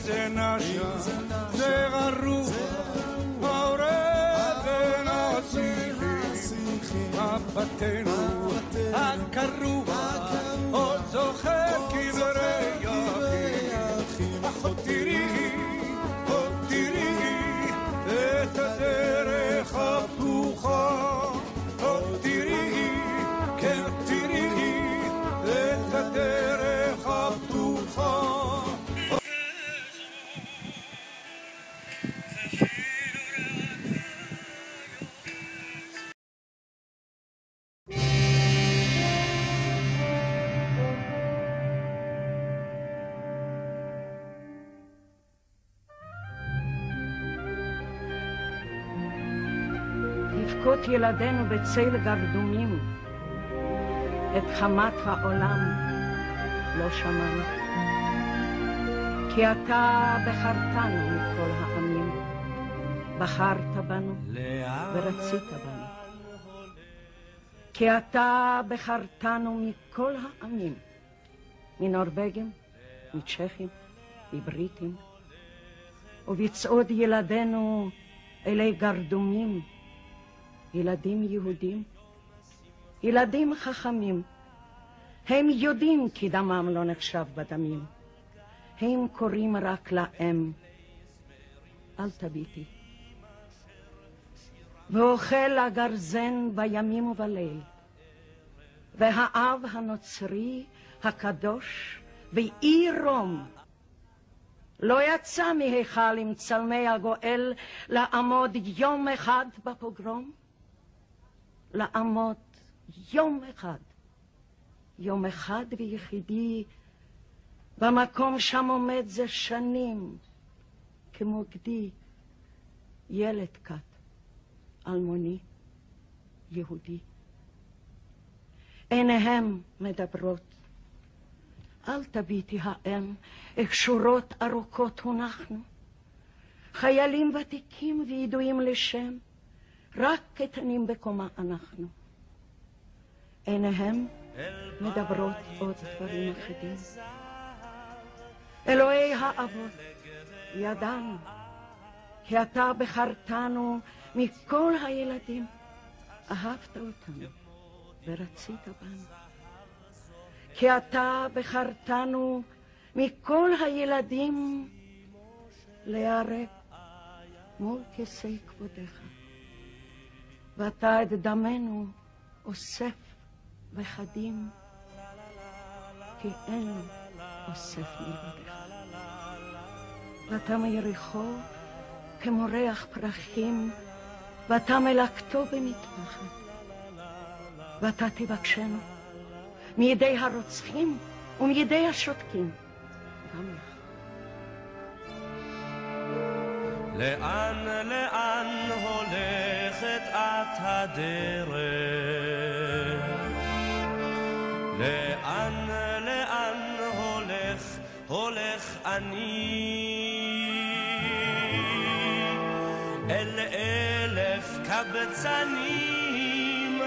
זה נשע, זה רוח, העורב ונסיכי, מבטנו הקרוע, עוד זוכר כברי יחים. אחות תראי, עוד תראי, את הדרך הפתוחה. עוד תראי, כן תראי, את הדרך הפתוחה. לבכות ילדינו בצל גרדומים, את חמת העולם לא שמענו. כי אתה בחרתנו מכל העמים, בחרת בנו ורצית בנו. כי אתה בחרתנו מכל העמים, מנורבגים, מצ'כים, מבריטים, ובצעוד ילדינו אלי גרדומים, ילדים יהודים, ילדים חכמים. הם יודעים כי דמם לא נחשב בדמים. הם קוראים רק לאם, אל תביטי. ואוכל הגרזן בימים ובליל, והאב הנוצרי הקדוש באי רום לא יצא מהיכל עם צלמי הגואל לעמוד יום אחד בפוגרום. לעמוד יום אחד ויחידי, במקום שם עומד זה שנים, כמו גדי, ילד קט, אלמוני, יהודי. עיניהם מדברות, אל תביטי האם, איך שורות ארוכות הונחנו, חיילים ותיקים וידועים לשם, רק קטנים בקומה אנחנו. עיניהם מדברות עוד דברים אחדים. אלוהי האבות, ידענו, כי אתה בחרתנו מכל הילדים, אהבת אותנו ורצית בנו. כי אתה בחרתנו מכל הילדים להיהרג מול כיסא כבודך. ואתה את דמנו אוסף בחדים, כי אין אוסף מלבדך. ואתה מיריחו כמו ריח פרחים, ואתה מלקטו במטפחת. ואתה תבקשנו מידי הרוצחים ומידי השותקים, גם לך. לאן, לאן הולכת את הדרך? לאן, לאן הולך אני? אל אלף קבצנים,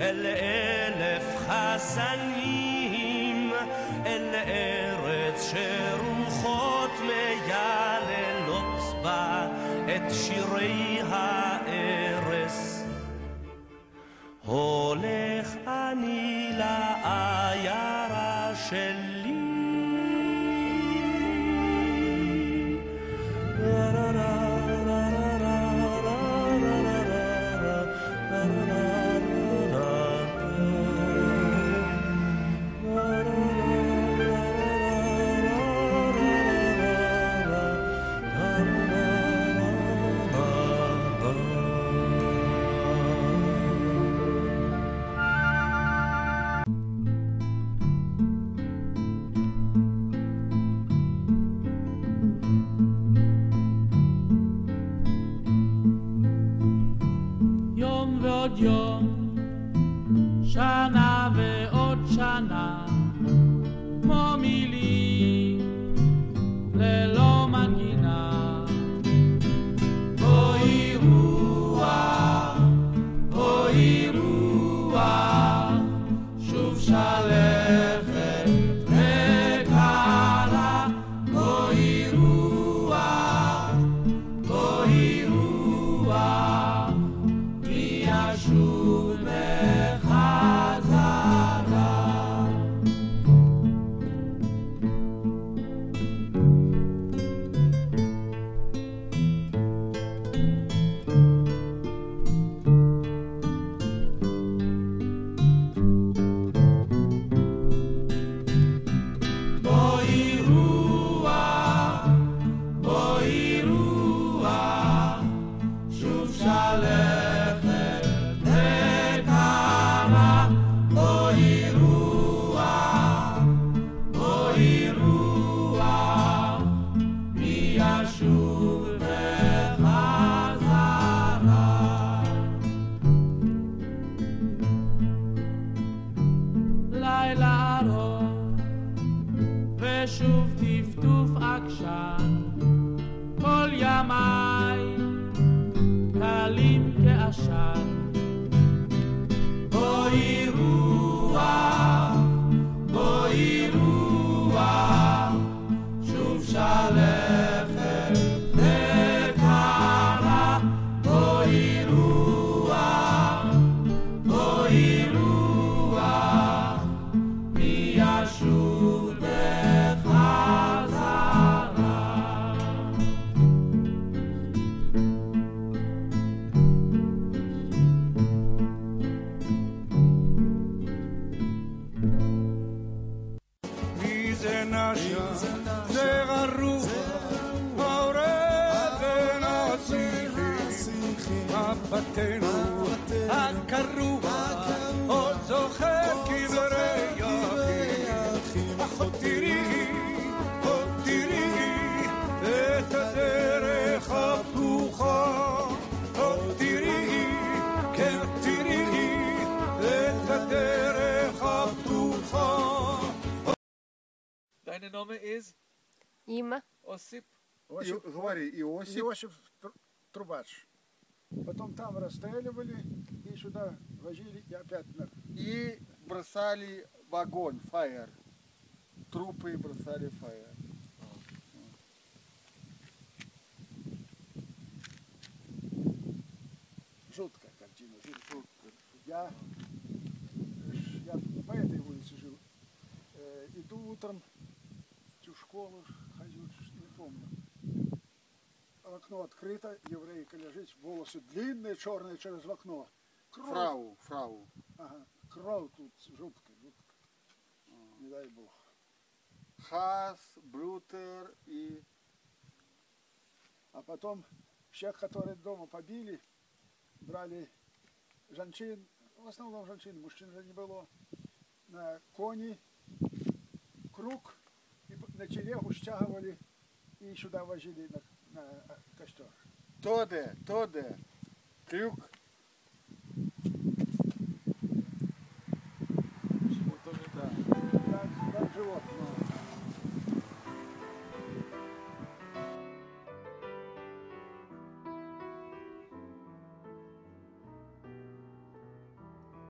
אל אלף חסנים, אל ארץ שרוחות מייללות בה את שירי הארס. הולך אני לעיירה שלי, ועוד יום, שנה ועוד שנה, כמו מילים ללא מנגינה. אוי רוח, אוי רוח, שוב שלכת וקלה. אוי רוח, עשן, כל ימיי קלים כעשן. בואי רוח, בואי רוח, שוב שלכת וקרה. בואי רוח, בואי רוח, מי ישוב בחזרה. מי זה נשא, זה הרוח, העורב ונסיכי, מבטנו הקרוע, עוד זוכר קברי יחיד. אחות תראי, עוד תראי את הדרך הפתוחה. עוד תראי, כן תראי את הדרך הפתוחה. Deine Name ist Има. Осип. Говори, Иосиф. Иосиф Трубач. Потом там расстреливали и сюда возили и опять И бросали в огонь, фаер. Трупы бросали в фаер. жуткая картина. Я по этой улице жил. Иду утром в школу, хожу, не помню. Окно открыто, еврейка лежит, волосы длинные, черные через окно. Кровь. Фрау. Ага, кровь тут жуткая. Не дай бог. Хас, Брутер и... А потом всех, которые дома побили, брали женщин, в основном женщин, мужчин же не было, на кони, круг, и на телегу стягивали и сюда возили на костер. Тоде, крюк. Так живот.